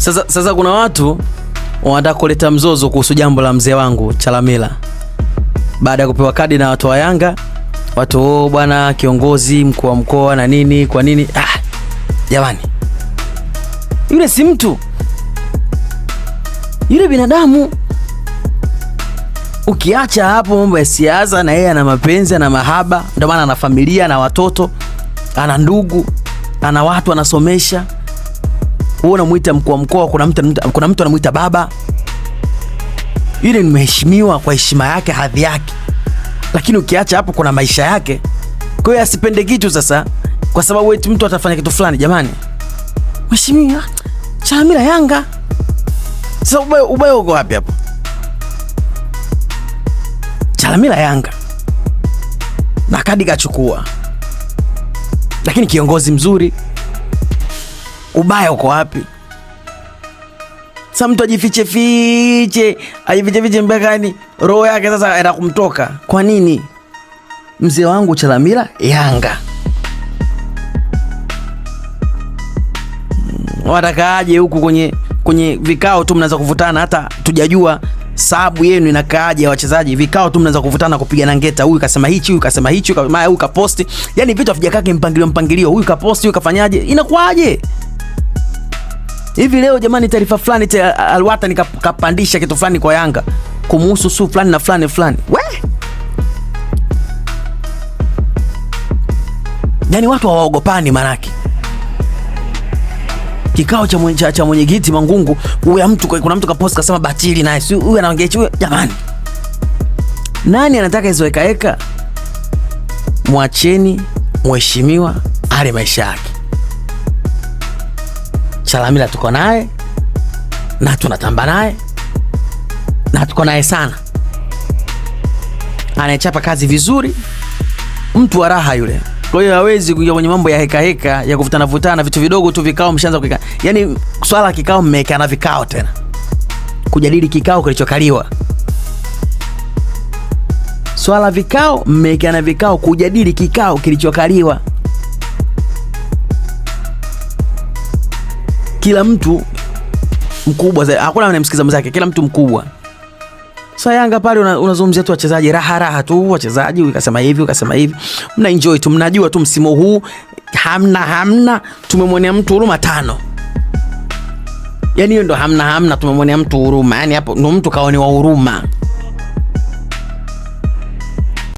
Sasa kuna watu wanataka kuleta mzozo kuhusu jambo la mzee wangu Chalamila. Baada ya kupewa kadi na watu wa Yanga, watu bwana kiongozi mkuu wa mkoa na nini, kwa nini? Jamani. Yule si mtu. Yule binadamu. Ukiacha hapo mambo ya siasa, na yeye ana mapenzi na mahaba, ndio maana ana familia na watoto, ana ndugu, ana watu anasomesha. Wewe unamuita mkuu wa mkoa, kuna mtu anamuita baba. Yule ni mheshimiwa kwa heshima yake, hadhi yake. Lakini ukiacha hapo kuna maisha yake. Kwa hiyo asipende kitu sasa kwa sababu eti mtu atafanya kitu fulani. Jamani, mheshimiwa Chalamila Yanga. Sasa ubaya uko wapi hapo? Chalamila Yanga na kadi kachukua, lakini kiongozi mzuri. Ubaya uko wapi? Sasa mtu ajifiche mbekani, roho yake sasa enda kumtoka. Kwa nini? Mzee wangu Chalamila Yanga. Watakaaje huku kwenye vikao tu mnaanza kuvutana, hata tujajua sababu yenu inakaaje ya wachezaji. Vikao tu mnaanza kuvutana, kupigana ngeta, huyu kasema hichi, huyu kasema hichi, huyu kaposti. Yaani vitu havijakaa mpangilio, huyu kaposti, huyu kafanyaje? Inakuaje? Hivi leo jamani, taarifa fulani Alwatan kapandisha kitu fulani kwa Yanga kumuhusu su fulani na fulani. Yaani watu hawaogopani manake. Kikao cha mwenyekiti Mangungu, kuna mtu kapost kasema batili na huyu anaongea hicho. Jamani, nani anataka hizo eka? Mwacheni mheshimiwa ale maisha yake. Chalamila tuko naye na tunatamba naye na tuko naye sana. Anachapa kazi vizuri, mtu wa raha yule. Kwa hiyo hawezi kuingia kwenye mambo ya heka ya kuvutana vitu vidogo tu. Vikao mshaanza kuika, yani swala kikao mmeka na vikao tena kujadili kikao kilichokaliwa. Swala vikao mmeka na vikao kujadili kikao kilichokaliwa. Kila mtu mkubwa, hakuna anayemsikiza mzake, kila mtu mkubwa. Sasa Yanga pale unazungumzia tu wachezaji, raha tu wachezaji, ukasema hivi, mna enjoy tu, mnajua tu msimu huu hamna tumemwonea mtu huruma 5. Yaani hiyo ndo hamna tumemwonea mtu huruma. Yaani hapo ndo mtu kaonewa huruma.